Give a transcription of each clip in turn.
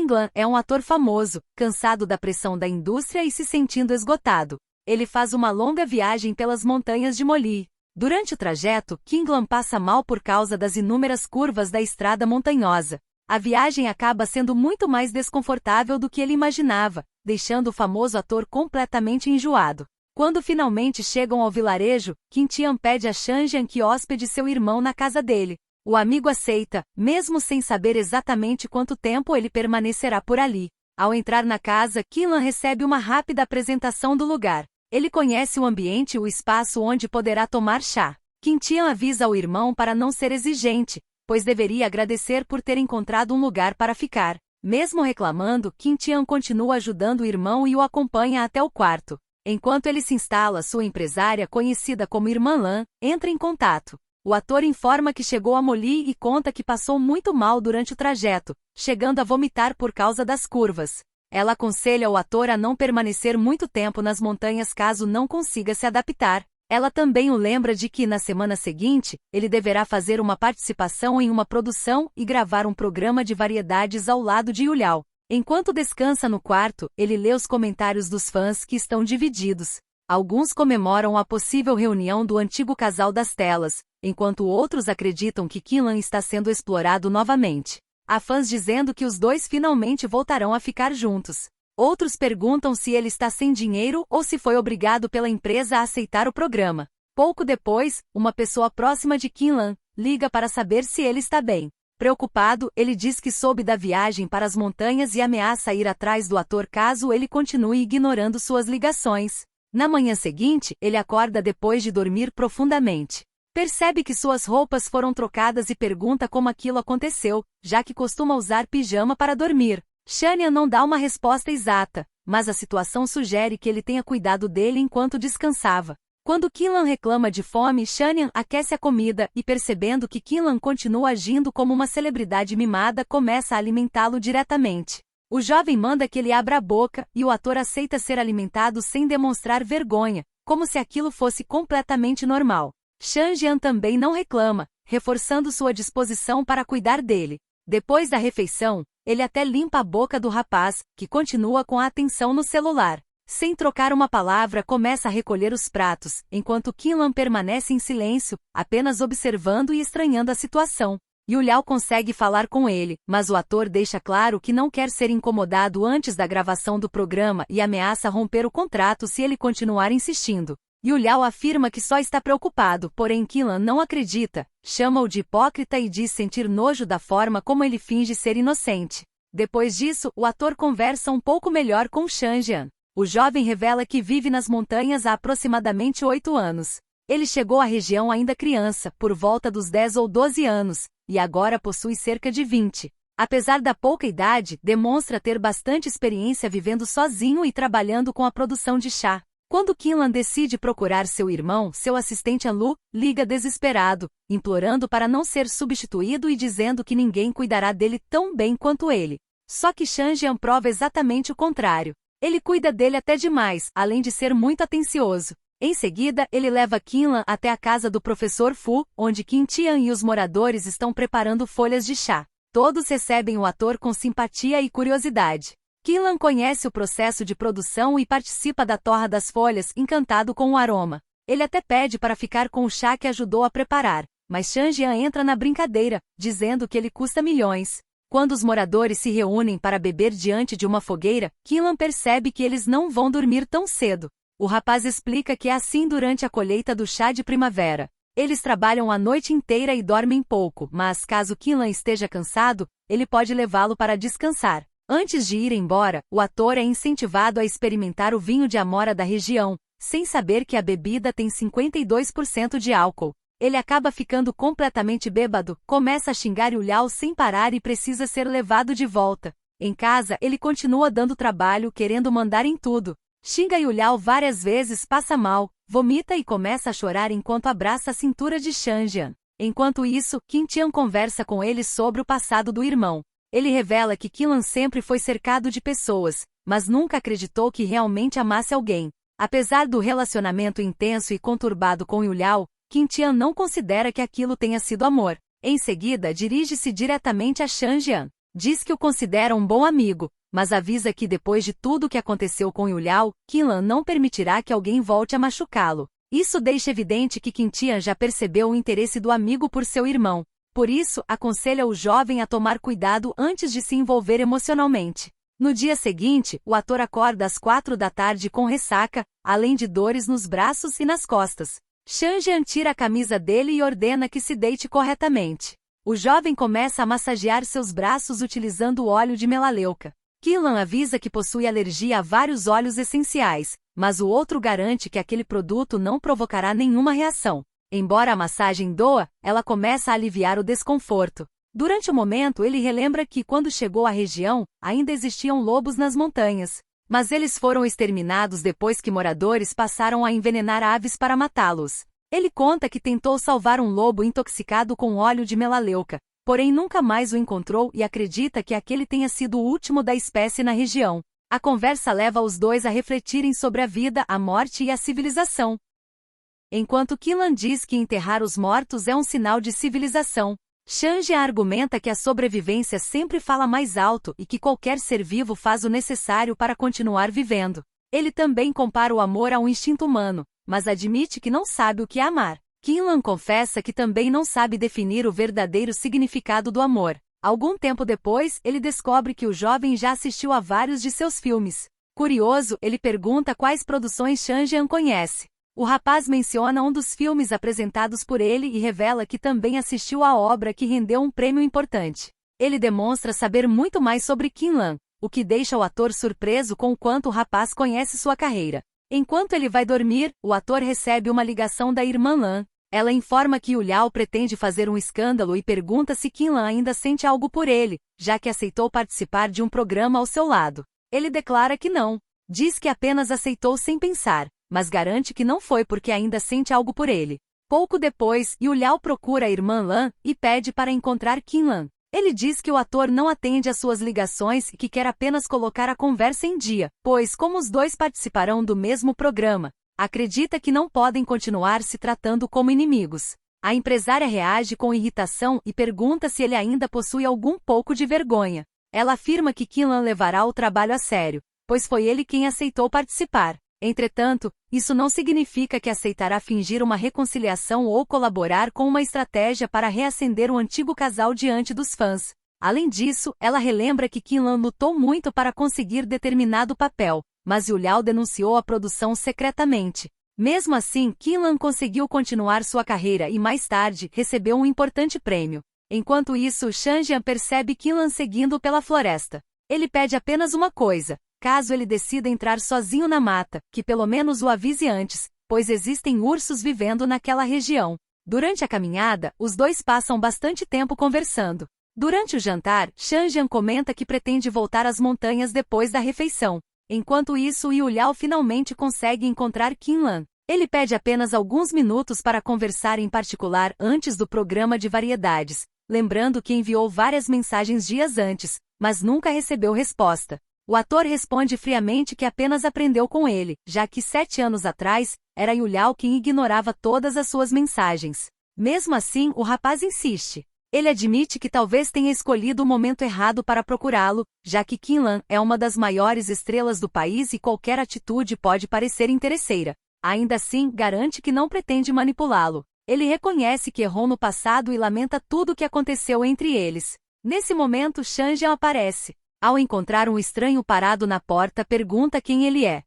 Lan é um ator famoso, cansado da pressão da indústria e se sentindo esgotado. Ele faz uma longa viagem pelas montanhas de Molly. Durante o trajeto, Lan passa mal por causa das inúmeras curvas da estrada montanhosa. A viagem acaba sendo muito mais desconfortável do que ele imaginava, deixando o famoso ator completamente enjoado. Quando finalmente chegam ao vilarejo, Tian pede a Changjian que hóspede seu irmão na casa dele. O amigo aceita, mesmo sem saber exatamente quanto tempo ele permanecerá por ali. Ao entrar na casa, Lan recebe uma rápida apresentação do lugar. Ele conhece o ambiente e o espaço onde poderá tomar chá. Tian avisa ao irmão para não ser exigente, pois deveria agradecer por ter encontrado um lugar para ficar. Mesmo reclamando, Tian continua ajudando o irmão e o acompanha até o quarto. Enquanto ele se instala, sua empresária, conhecida como Irmã Lan, entra em contato. O ator informa que chegou a Molly e conta que passou muito mal durante o trajeto, chegando a vomitar por causa das curvas. Ela aconselha o ator a não permanecer muito tempo nas montanhas caso não consiga se adaptar. Ela também o lembra de que, na semana seguinte, ele deverá fazer uma participação em uma produção e gravar um programa de variedades ao lado de Yuliao. Enquanto descansa no quarto, ele lê os comentários dos fãs que estão divididos. Alguns comemoram a possível reunião do antigo casal das telas, enquanto outros acreditam que Lan está sendo explorado novamente. Há fãs dizendo que os dois finalmente voltarão a ficar juntos. Outros perguntam se ele está sem dinheiro ou se foi obrigado pela empresa a aceitar o programa. Pouco depois, uma pessoa próxima de Lan liga para saber se ele está bem. Preocupado, ele diz que soube da viagem para as montanhas e ameaça ir atrás do ator caso ele continue ignorando suas ligações. Na manhã seguinte, ele acorda depois de dormir profundamente. Percebe que suas roupas foram trocadas e pergunta como aquilo aconteceu, já que costuma usar pijama para dormir. Changjian não dá uma resposta exata, mas a situação sugere que ele tenha cuidado dele enquanto descansava. Quando Lan reclama de fome, Changjian aquece a comida e, percebendo que Lan continua agindo como uma celebridade mimada, começa a alimentá-lo diretamente. O jovem manda que ele abra a boca e o ator aceita ser alimentado sem demonstrar vergonha, como se aquilo fosse completamente normal. Changjian também não reclama, reforçando sua disposição para cuidar dele. Depois da refeição, ele até limpa a boca do rapaz, que continua com a atenção no celular. Sem trocar uma palavra, começa a recolher os pratos, enquanto Lan permanece em silêncio, apenas observando e estranhando a situação. Yuliao consegue falar com ele, mas o ator deixa claro que não quer ser incomodado antes da gravação do programa e ameaça romper o contrato se ele continuar insistindo. Yuliao afirma que só está preocupado, porém Lan não acredita, chama-o de hipócrita e diz sentir nojo da forma como ele finge ser inocente. Depois disso, o ator conversa um pouco melhor com Changjian. O jovem revela que vive nas montanhas há aproximadamente 8 anos. Ele chegou à região ainda criança, por volta dos 10 ou 12 anos, e agora possui cerca de 20. Apesar da pouca idade, demonstra ter bastante experiência vivendo sozinho e trabalhando com a produção de chá. Quando Lan decide procurar seu irmão, seu assistente Lu liga desesperado, implorando para não ser substituído e dizendo que ninguém cuidará dele tão bem quanto ele. Só que Changjian prova exatamente o contrário. Ele cuida dele até demais, além de ser muito atencioso. Em seguida, ele leva Lan até a casa do professor Fu, onde Tian e os moradores estão preparando folhas de chá. Todos recebem o ator com simpatia e curiosidade. Lan conhece o processo de produção e participa da torra das folhas, encantado com o aroma. Ele até pede para ficar com o chá que ajudou a preparar, mas Changjian entra na brincadeira, dizendo que ele custa milhões. Quando os moradores se reúnem para beber diante de uma fogueira, Lan percebe que eles não vão dormir tão cedo. O rapaz explica que é assim durante a colheita do chá de primavera. Eles trabalham a noite inteira e dormem pouco, mas caso Lan esteja cansado, ele pode levá-lo para descansar. Antes de ir embora, o ator é incentivado a experimentar o vinho de amora da região, sem saber que a bebida tem 52% de álcool. Ele acaba ficando completamente bêbado, começa a xingar Yuliao sem parar e precisa ser levado de volta. Em casa, ele continua dando trabalho, querendo mandar em tudo. Xinga Yuliao várias vezes, passa mal, vomita e começa a chorar enquanto abraça a cintura de Changjian. Enquanto isso, Tian conversa com ele sobre o passado do irmão. Ele revela que Lan sempre foi cercado de pessoas, mas nunca acreditou que realmente amasse alguém. Apesar do relacionamento intenso e conturbado com Yuliao, Tian não considera que aquilo tenha sido amor. Em seguida, dirige-se diretamente a Changjian. Diz que o considera um bom amigo, mas avisa que depois de tudo o que aconteceu com Yuliao, Qinlan não permitirá que alguém volte a machucá-lo. Isso deixa evidente que Qintian já percebeu o interesse do amigo por seu irmão. Por isso, aconselha o jovem a tomar cuidado antes de se envolver emocionalmente. No dia seguinte, o ator acorda às 4 da tarde com ressaca, além de dores nos braços e nas costas. Shanjian tira a camisa dele e ordena que se deite corretamente. O jovem começa a massagear seus braços utilizando o óleo de melaleuca. Qinlan avisa que possui alergia a vários óleos essenciais, mas o outro garante que aquele produto não provocará nenhuma reação. Embora a massagem doa, ela começa a aliviar o desconforto. Durante o momento, ele relembra que, quando chegou à região, ainda existiam lobos nas montanhas. Mas eles foram exterminados depois que moradores passaram a envenenar aves para matá-los. Ele conta que tentou salvar um lobo intoxicado com óleo de melaleuca, porém nunca mais o encontrou e acredita que aquele tenha sido o último da espécie na região. A conversa leva os dois a refletirem sobre a vida, a morte e a civilização. Enquanto Qinlan diz que enterrar os mortos é um sinal de civilização, Shanjian argumenta que a sobrevivência sempre fala mais alto e que qualquer ser vivo faz o necessário para continuar vivendo. Ele também compara o amor a um instinto humano, mas admite que não sabe o que é amar. Qinlan confessa que também não sabe definir o verdadeiro significado do amor. Algum tempo depois, ele descobre que o jovem já assistiu a vários de seus filmes. Curioso, ele pergunta quais produções Shanjian conhece. O rapaz menciona um dos filmes apresentados por ele e revela que também assistiu à obra que rendeu um prêmio importante. Ele demonstra saber muito mais sobre Qinlan, o que deixa o ator surpreso com o quanto o rapaz conhece sua carreira. Enquanto ele vai dormir, o ator recebe uma ligação da irmã Lan. Ela informa que Yuliao pretende fazer um escândalo e pergunta se Qinlan ainda sente algo por ele, já que aceitou participar de um programa ao seu lado. Ele declara que não. Diz que apenas aceitou sem pensar, mas garante que não foi porque ainda sente algo por ele. Pouco depois, Yuliao procura a irmã Lan e pede para encontrar Qinlan. Ele diz que o ator não atende às suas ligações e que quer apenas colocar a conversa em dia, pois como os dois participarão do mesmo programa, acredita que não podem continuar se tratando como inimigos. A empresária reage com irritação e pergunta se ele ainda possui algum pouco de vergonha. Ela afirma que Qinlan levará o trabalho a sério, pois foi ele quem aceitou participar. Entretanto, isso não significa que aceitará fingir uma reconciliação ou colaborar com uma estratégia para reacender o antigo casal diante dos fãs. Além disso, ela relembra que Qinlan lutou muito para conseguir determinado papel, mas Yuliao denunciou a produção secretamente. Mesmo assim, Qinlan conseguiu continuar sua carreira e mais tarde recebeu um importante prêmio. Enquanto isso, Shanjian percebe Qinlan seguindo pela floresta. Ele pede apenas uma coisa: caso ele decida entrar sozinho na mata, que pelo menos o avise antes, pois existem ursos vivendo naquela região. Durante a caminhada, os dois passam bastante tempo conversando. Durante o jantar, Shanjian comenta que pretende voltar às montanhas depois da refeição. Enquanto isso, Yuliao finalmente consegue encontrar Qinlan. Ele pede apenas alguns minutos para conversar em particular antes do programa de variedades, lembrando que enviou várias mensagens dias antes, mas nunca recebeu resposta. O ator responde friamente que apenas aprendeu com ele, já que 7 anos atrás, era Yuliao quem ignorava todas as suas mensagens. Mesmo assim, o rapaz insiste. Ele admite que talvez tenha escolhido o momento errado para procurá-lo, já que Qinlan é uma das maiores estrelas do país e qualquer atitude pode parecer interesseira. Ainda assim, garante que não pretende manipulá-lo. Ele reconhece que errou no passado e lamenta tudo o que aconteceu entre eles. Nesse momento, Shanjian aparece. Ao encontrar um estranho parado na porta, pergunta quem ele é.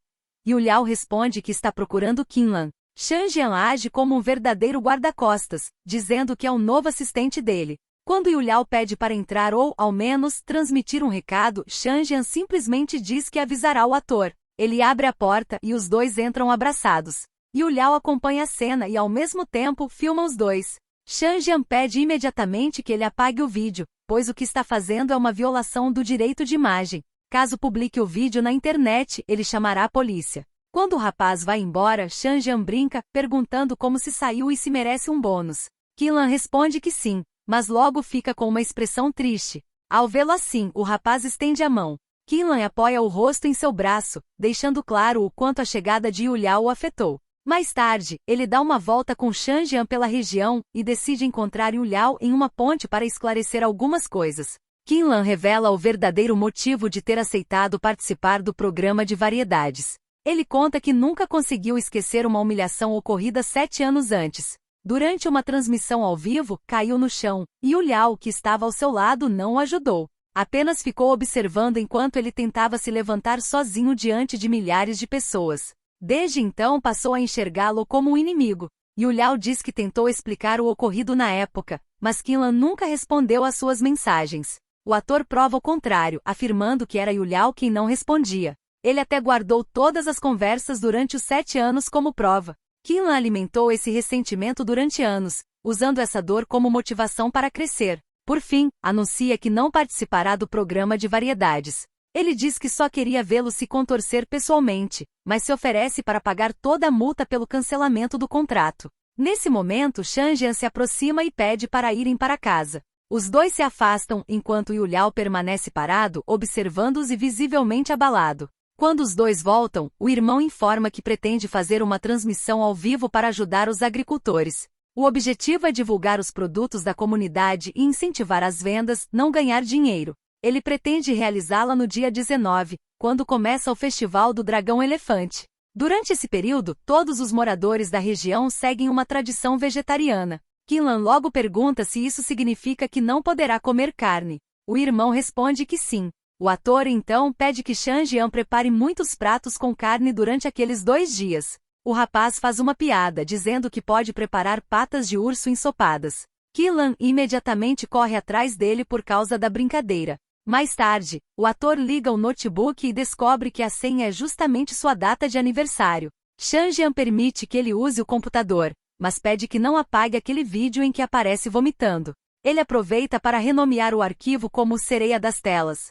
Yuliao responde que está procurando Qinlan. Shanjian age como um verdadeiro guarda-costas, dizendo que é o novo assistente dele. Quando Yuliao pede para entrar ou, ao menos, transmitir um recado, Shanjian simplesmente diz que avisará o ator. Ele abre a porta e os dois entram abraçados. Yuliao acompanha a cena e, ao mesmo tempo, filma os dois. Shanjian pede imediatamente que ele apague o vídeo, pois o que está fazendo é uma violação do direito de imagem. Caso publique o vídeo na internet, ele chamará a polícia. Quando o rapaz vai embora, Shanjian brinca, perguntando como se saiu e se merece um bônus. Qinlan responde que sim, mas logo fica com uma expressão triste. Ao vê-lo assim, o rapaz estende a mão. Qinlan apoia o rosto em seu braço, deixando claro o quanto a chegada de Yuliao o afetou. Mais tarde, ele dá uma volta com Shanjian pela região e decide encontrar Yuliao em uma ponte para esclarecer algumas coisas. Kinlan revela o verdadeiro motivo de ter aceitado participar do programa de variedades. Ele conta que nunca conseguiu esquecer uma humilhação ocorrida 7 anos antes. Durante uma transmissão ao vivo, caiu no chão, e o Liao, que estava ao seu lado, não o ajudou. Apenas ficou observando enquanto ele tentava se levantar sozinho diante de milhares de pessoas. Desde então passou a enxergá-lo como um inimigo. E o Liao diz que tentou explicar o ocorrido na época, mas Kinlan nunca respondeu às suas mensagens. O ator prova o contrário, afirmando que era o Liao quem não respondia. Ele até guardou todas as conversas durante os 7 anos como prova. Kinlan alimentou esse ressentimento durante anos, usando essa dor como motivação para crescer. Por fim, anuncia que não participará do programa de variedades. Ele diz que só queria vê-lo se contorcer pessoalmente, mas se oferece para pagar toda a multa pelo cancelamento do contrato. Nesse momento, Changjian se aproxima e pede para irem para casa. Os dois se afastam enquanto Yu Liao permanece parado, observando-os e visivelmente abalado. Quando os dois voltam, o irmão informa que pretende fazer uma transmissão ao vivo para ajudar os agricultores. O objetivo é divulgar os produtos da comunidade e incentivar as vendas, não ganhar dinheiro. Ele pretende realizá-la no dia 19, quando começa o Festival do Dragão Elefante. Durante esse período, todos os moradores da região seguem uma tradição vegetariana. Kinlan logo pergunta se isso significa que não poderá comer carne. O irmão responde que sim. O ator então pede que Changjian prepare muitos pratos com carne durante aqueles 2 dias. O rapaz faz uma piada dizendo que pode preparar patas de urso ensopadas. Kinlan imediatamente corre atrás dele por causa da brincadeira. Mais tarde, o ator liga o notebook e descobre que a senha é justamente sua data de aniversário. Changjian permite que ele use o computador, mas pede que não apague aquele vídeo em que aparece vomitando. Ele aproveita para renomear o arquivo como Sereia das Telas.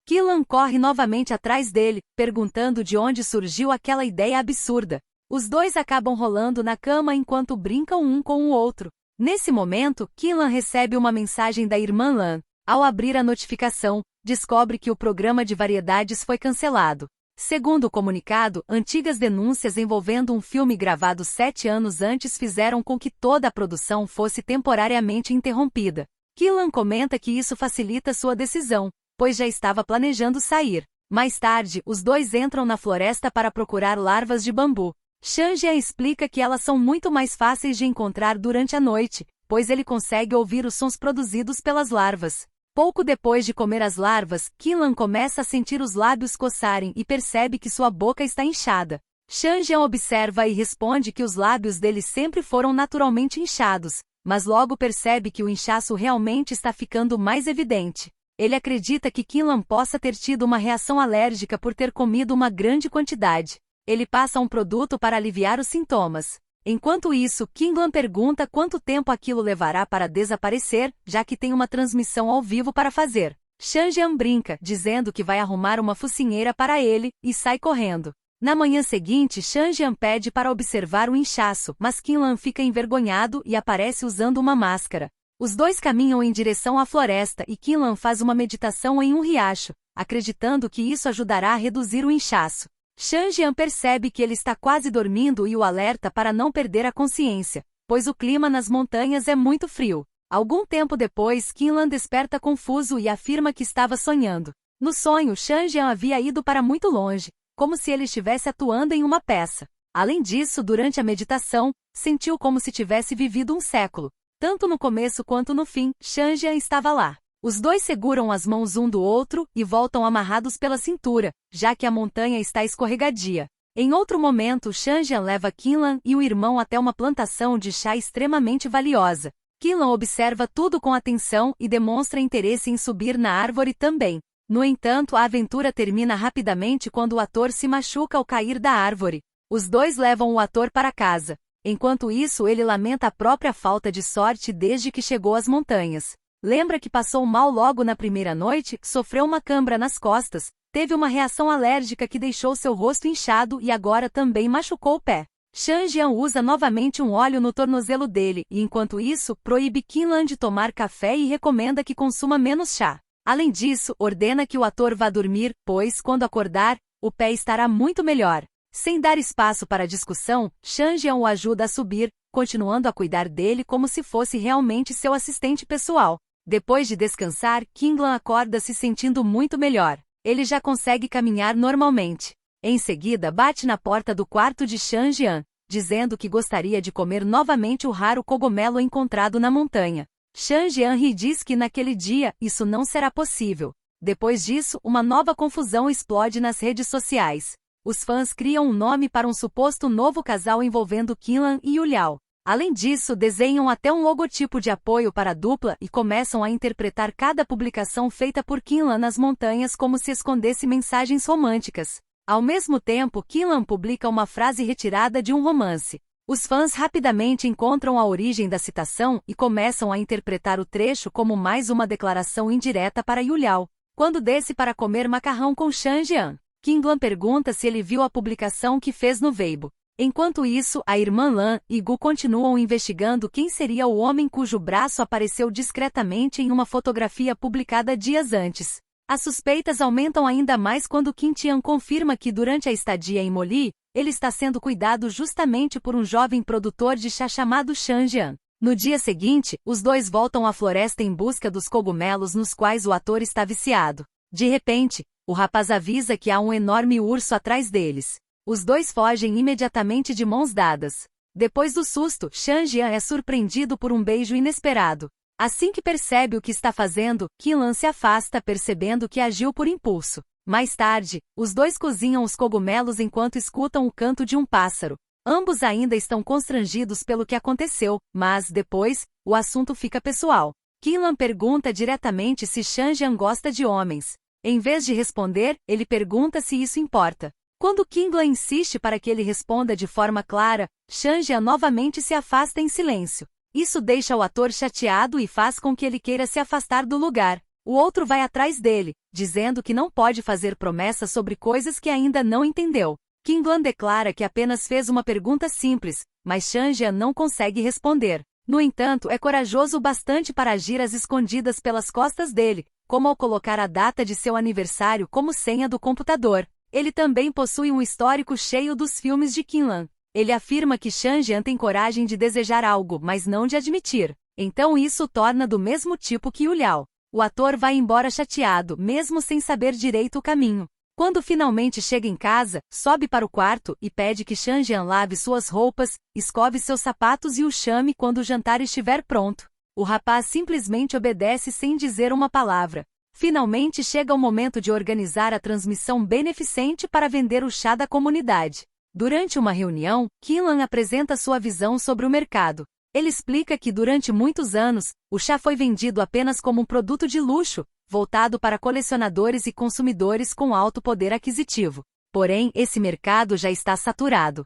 Kinlan corre novamente atrás dele, perguntando de onde surgiu aquela ideia absurda. Os dois acabam rolando na cama enquanto brincam um com o outro. Nesse momento, Kinlan recebe uma mensagem da irmã Lan. Ao abrir a notificação, descobre que o programa de variedades foi cancelado. Segundo o comunicado, antigas denúncias envolvendo um filme gravado 7 anos antes fizeram com que toda a produção fosse temporariamente interrompida. Kinlan comenta que isso facilita sua decisão, pois já estava planejando sair. Mais tarde, os dois entram na floresta para procurar larvas de bambu. Changjian explica que elas são muito mais fáceis de encontrar durante a noite, pois ele consegue ouvir os sons produzidos pelas larvas. Pouco depois de comer as larvas, Kinlan começa a sentir os lábios coçarem e percebe que sua boca está inchada. Changjian observa e responde que os lábios dele sempre foram naturalmente inchados, mas logo percebe que o inchaço realmente está ficando mais evidente. Ele acredita que Kinlan possa ter tido uma reação alérgica por ter comido uma grande quantidade. Ele passa um produto para aliviar os sintomas. Enquanto isso, Kinlan pergunta quanto tempo aquilo levará para desaparecer, já que tem uma transmissão ao vivo para fazer. Changjian brinca, dizendo que vai arrumar uma focinheira para ele, e sai correndo. Na manhã seguinte, Changjian pede para observar o inchaço, mas Kinlan fica envergonhado e aparece usando uma máscara. Os dois caminham em direção à floresta e Kinlan faz uma meditação em um riacho, acreditando que isso ajudará a reduzir o inchaço. Changjian percebe que ele está quase dormindo e o alerta para não perder a consciência, pois o clima nas montanhas é muito frio. Algum tempo depois, Kinlan desperta confuso e afirma que estava sonhando. No sonho, Changjian havia ido para muito longe, como se ele estivesse atuando em uma peça. Além disso, durante a meditação, sentiu como se tivesse vivido um século. Tanto no começo quanto no fim, Changjian estava lá. Os dois seguram as mãos um do outro e voltam amarrados pela cintura, já que a montanha está escorregadia. Em outro momento, Changjian leva Kinlan e o irmão até uma plantação de chá extremamente valiosa. Kinlan observa tudo com atenção e demonstra interesse em subir na árvore também. No entanto, a aventura termina rapidamente quando o ator se machuca ao cair da árvore. Os dois levam o ator para casa. Enquanto isso, ele lamenta a própria falta de sorte desde que chegou às montanhas. Lembra que passou mal logo na primeira noite, sofreu uma cãibra nas costas, teve uma reação alérgica que deixou seu rosto inchado e agora também machucou o pé. Changjian usa novamente um óleo no tornozelo dele e, enquanto isso, proíbe Kinlan de tomar café e recomenda que consuma menos chá. Além disso, ordena que o ator vá dormir, pois, quando acordar, o pé estará muito melhor. Sem dar espaço para discussão, Changjian o ajuda a subir, continuando a cuidar dele como se fosse realmente seu assistente pessoal. Depois de descansar, Kinglan acorda se sentindo muito melhor. Ele já consegue caminhar normalmente. Em seguida, bate na porta do quarto de Shan Jian, dizendo que gostaria de comer novamente o raro cogumelo encontrado na montanha. Shan Jian ri e diz que naquele dia, isso não será possível. Depois disso, uma nova confusão explode nas redes sociais. Os fãs criam um nome para um suposto novo casal envolvendo Kinglan e Yuliao. Além disso, desenham até um logotipo de apoio para a dupla e começam a interpretar cada publicação feita por Kinglan nas montanhas como se escondesse mensagens românticas. Ao mesmo tempo, Kinglan publica uma frase retirada de um romance. Os fãs rapidamente encontram a origem da citação e começam a interpretar o trecho como mais uma declaração indireta para Yuliao. Quando desce para comer macarrão com Shan Jian, Kinglan pergunta se ele viu a publicação que fez no Weibo. Enquanto isso, a irmã Lan e Gu continuam investigando quem seria o homem cujo braço apareceu discretamente em uma fotografia publicada dias antes. As suspeitas aumentam ainda mais quando Qin Tian confirma que durante a estadia em Moli, ele está sendo cuidado justamente por um jovem produtor de chá chamado Shan Jian. No dia seguinte, os dois voltam à floresta em busca dos cogumelos nos quais o ator está viciado. De repente, o rapaz avisa que há um enorme urso atrás deles. Os dois fogem imediatamente de mãos dadas. Depois do susto, Shan Jian é surpreendido por um beijo inesperado. Assim que percebe o que está fazendo, Kinglan se afasta percebendo que agiu por impulso. Mais tarde, os dois cozinham os cogumelos enquanto escutam o canto de um pássaro. Ambos ainda estão constrangidos pelo que aconteceu, mas, depois, o assunto fica pessoal. Kinglan pergunta diretamente se Shan Jian gosta de homens. Em vez de responder, ele pergunta se isso importa. Quando Kinglan insiste para que ele responda de forma clara, Shan Jian novamente se afasta em silêncio. Isso deixa o ator chateado e faz com que ele queira se afastar do lugar. O outro vai atrás dele, dizendo que não pode fazer promessas sobre coisas que ainda não entendeu. Kinglan declara que apenas fez uma pergunta simples, mas Shan Jian não consegue responder. No entanto, é corajoso o bastante para agir às escondidas pelas costas dele, como ao colocar a data de seu aniversário como senha do computador. Ele também possui um histórico cheio dos filmes de Kinglan. Ele afirma que Shan Jian tem coragem de desejar algo, mas não de admitir. Então isso o torna do mesmo tipo que Yuliao. O ator vai embora chateado, mesmo sem saber direito o caminho. Quando finalmente chega em casa, sobe para o quarto e pede que Shan Jian lave suas roupas, escove seus sapatos e o chame quando o jantar estiver pronto. O rapaz simplesmente obedece sem dizer uma palavra. Finalmente chega o momento de organizar a transmissão beneficente para vender o chá da comunidade. Durante uma reunião, Kinglan apresenta sua visão sobre o mercado. Ele explica que durante muitos anos, o chá foi vendido apenas como um produto de luxo, voltado para colecionadores e consumidores com alto poder aquisitivo. Porém, esse mercado já está saturado.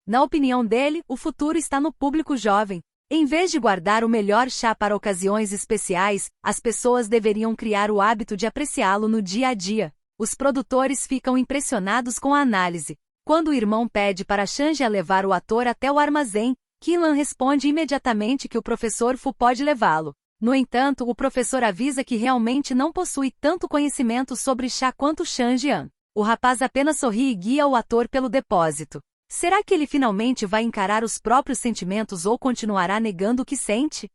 Na opinião dele, o futuro está no público jovem. Em vez de guardar o melhor chá para ocasiões especiais, as pessoas deveriam criar o hábito de apreciá-lo no dia a dia. Os produtores ficam impressionados com a análise. Quando o irmão pede para Shan Jian levar o ator até o armazém, Kinglan responde imediatamente que o professor Fu pode levá-lo. No entanto, o professor avisa que realmente não possui tanto conhecimento sobre chá quanto Shan Jian. O rapaz apenas sorri e guia o ator pelo depósito. Será que ele finalmente vai encarar os próprios sentimentos ou continuará negando o que sente?